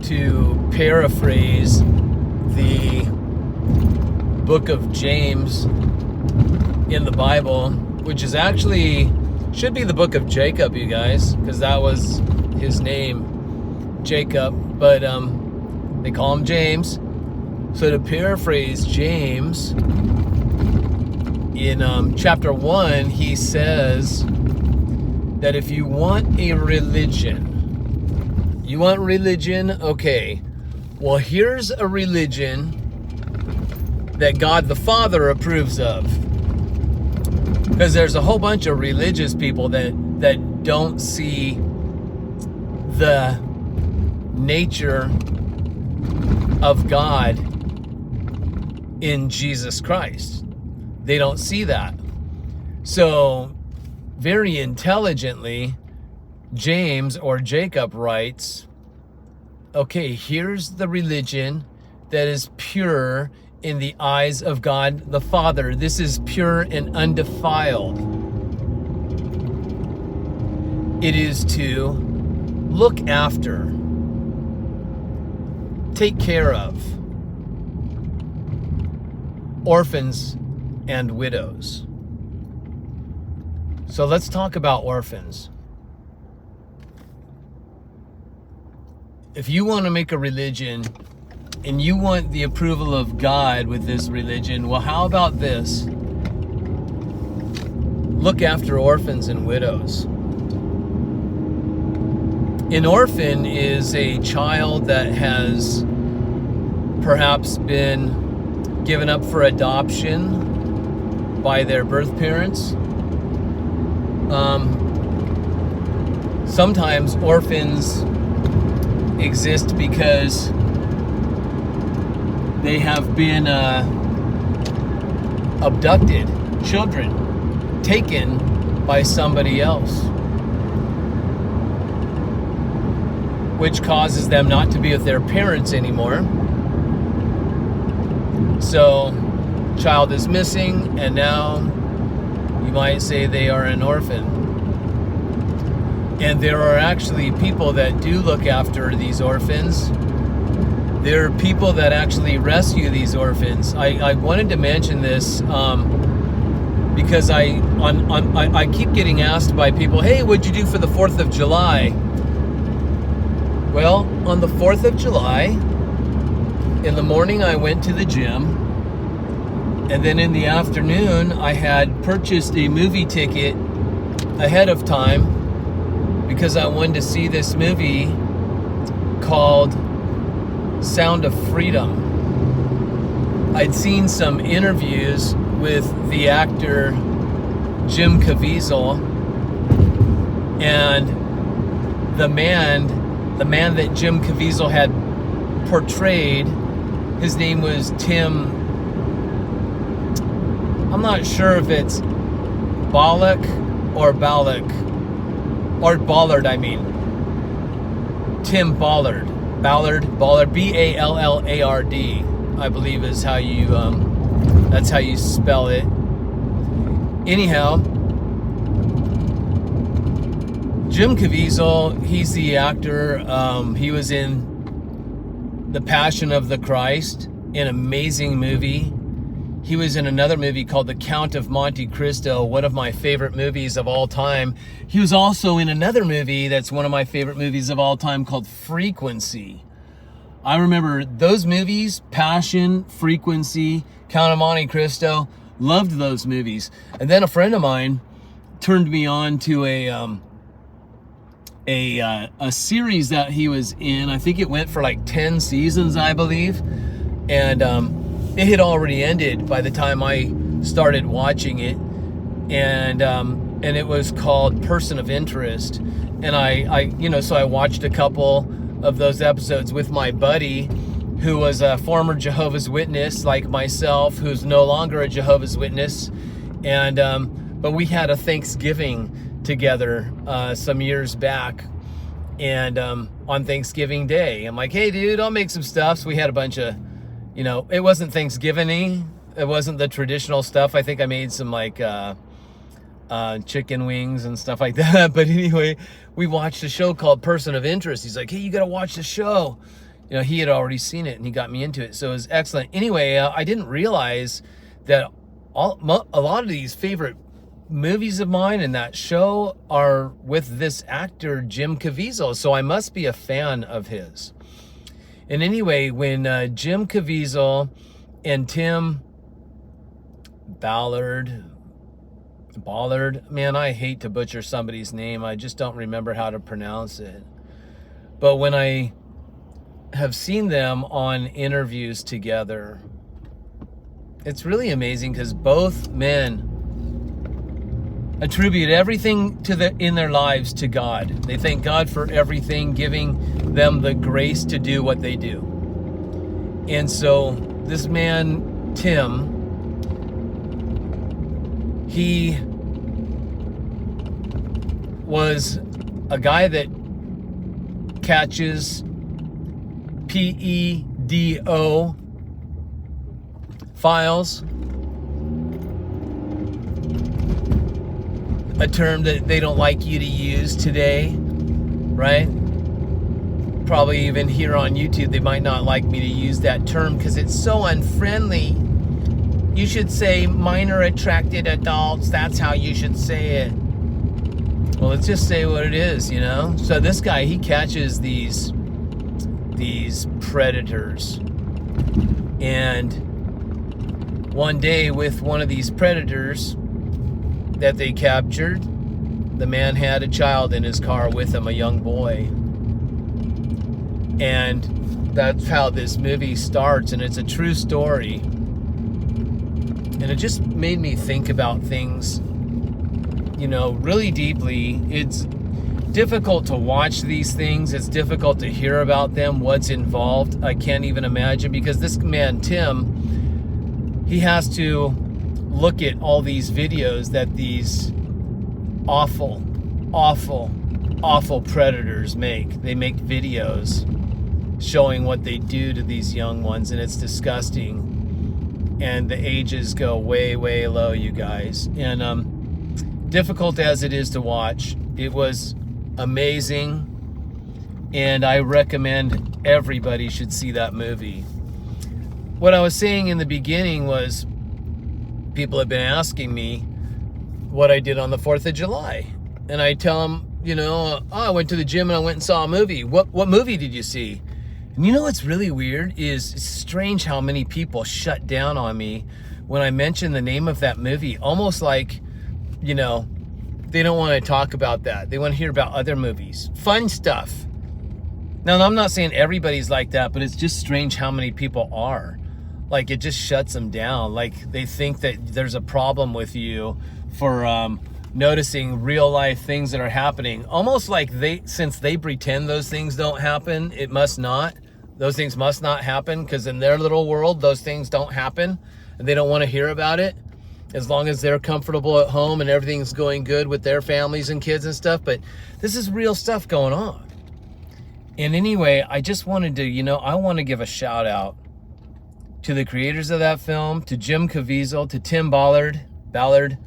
to paraphrase the book of James in the Bible, which is actually, should be the book of Jacob, you guys, because that was his name, Jacob, but they call him James. So to paraphrase James, in chapter 1, he says that if you want a religion, okay, well, here's a religion that God the Father approves of. Because there's a whole bunch of religious people that don't see the nature of God in Jesus Christ. They don't see that. So, very intelligently, James or Jacob writes, okay, here's the religion that is pure in the eyes of God the Father. This is pure and undefiled. It is to look after, take care of orphans and widows. So let's talk about orphans. If you want to make a religion and you want the approval of God with this religion, well, how about this? Look after orphans and widows. An orphan is a child that has perhaps been given up for adoption by their birth parents. Sometimes orphans exist because they have been abducted, children taken by somebody else, which causes them not to be with their parents anymore. So, child is missing, and now you might say they are an orphan. And there are actually people that do look after these orphans. There are people that actually rescue these orphans. I wanted to mention this because I keep getting asked by people, hey, what'd you do for the 4th of July? Well, on the 4th of July, in the morning I went to the gym, and then in the afternoon I had purchased a movie ticket ahead of time because I wanted to see this movie called Sound of Freedom. I'd seen some interviews with the actor Jim Caviezel, and the man that Jim Caviezel had portrayed, his name was Tim, I'm not sure if it's Ballard, Tim Ballard, Ballard, I believe is how you, that's how you spell it. Anyhow, Jim Caviezel, he's the actor. He was in The Passion of the Christ, an amazing movie. He was in another movie called The Count of Monte Cristo, one of my favorite movies of all time. He was also in another movie that's one of my favorite movies of all time called Frequency. I remember those movies, Passion, Frequency, Count of Monte Cristo, loved those movies. And then a friend of mine turned me on to a series that he was in. I think it went for like 10 seasons, I believe. And it had already ended by the time I started watching it. And it was called Person of Interest. And so I watched a couple of those episodes with my buddy, who was a former Jehovah's Witness like myself, who's no longer a Jehovah's Witness. And but we had a Thanksgiving together some years back, and on Thanksgiving Day, I'm like, hey dude, I'll make some stuff. So we had a bunch of, it wasn't Thanksgiving-y, it wasn't the traditional stuff. I think I made some like chicken wings and stuff like that. But anyway, we watched a show called Person of Interest. He's like, hey, you gotta watch the show. he had already seen it and he got me into it. So it was excellent. Anyway, I didn't realize that a lot of these favorite movies of mine and that show are with this actor, Jim Caviezel. So I must be a fan of his. And anyway, when Jim Caviezel and Tim Ballard, man, I hate to butcher somebody's name. I just don't remember how to pronounce it. But when I have seen them on interviews together, it's really amazing because both men attribute everything in their lives to God. They thank God for everything, giving them the grace to do what they do. And so this man, Tim, he was a guy that catches PEDO files, a term that they don't like you to use today, right? Probably even here on YouTube, they might not like me to use that term because it's so unfriendly. You should say minor attracted adults. That's how you should say it. Well, let's just say what it is, So this guy, he catches these predators. And one day with one of these predators that they captured, the man had a child in his car with him, a young boy. And that's how this movie starts, and it's a true story. And it just made me think about things, really deeply. It's difficult to watch these things. It's difficult to hear about them, what's involved. I can't even imagine, because this man, Tim, he has to look at all these videos that these awful, awful, awful predators make. They make videos showing what they do to these young ones, and it's disgusting. And the ages go way, way low, you guys. And difficult as it is to watch, it was amazing, and I recommend everybody should see that movie. What I was saying in the beginning was, people have been asking me what I did on the 4th of July. And I tell them, I went to the gym and I went and saw a movie. What movie did you see? And what's really weird is, it's strange how many people shut down on me when I mention the name of that movie. Almost like, they don't want to talk about that. They want to hear about other movies. Fun stuff. Now, I'm not saying everybody's like that, but it's just strange how many people are. Like, it just shuts them down. Like, they think that there's a problem with you for noticing real life things that are happening. Almost like since they pretend those things don't happen, it must not. Those things must not happen, because in their little world, those things don't happen, and they don't want to hear about it, as long as they're comfortable at home and everything's going good with their families and kids and stuff. But this is real stuff going on. And anyway, I just wanted to, I want to give a shout out to the creators of that film, to Jim Caviezel, to Tim Ballard,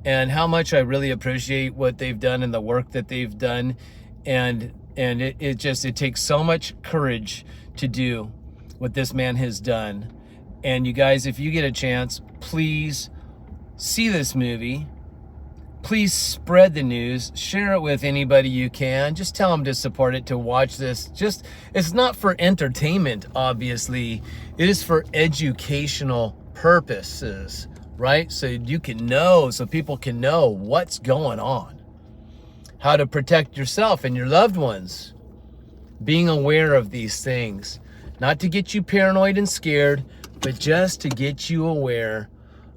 and how much I really appreciate what they've done and the work that they've done. And it takes so much courage to do what this man has done. And you guys, if you get a chance, please see this movie. Please spread the news, share it with anybody you can. Just tell them to support it, to watch this. It's not for entertainment, obviously. It is for educational purposes, right? So you can know, so people can know what's going on, how to protect yourself and your loved ones. Being aware of these things, not to get you paranoid and scared, but just to get you aware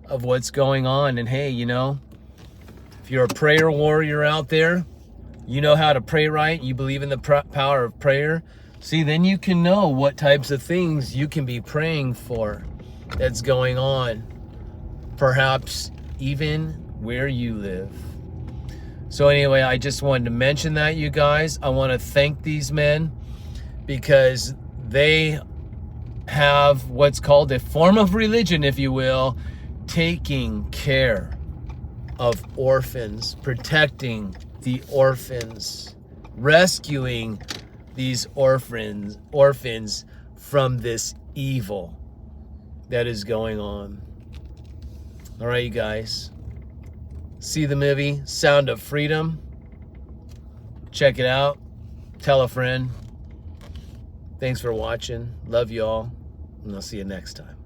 of what's going on. And hey, if you're a prayer warrior out there, you know how to pray right, you believe in the power of prayer, see, then you can know what types of things you can be praying for that's going on, perhaps even where you live. So anyway, I just wanted to mention that, you guys. I want to thank these men, because they have what's called a form of religion, if you will, taking care of orphans, protecting the orphans, rescuing these orphans from this evil that is going on. All right, you guys. See the movie Sound of Freedom. Check it out. Tell a friend. Thanks for watching. Love you all. And I'll see you next time.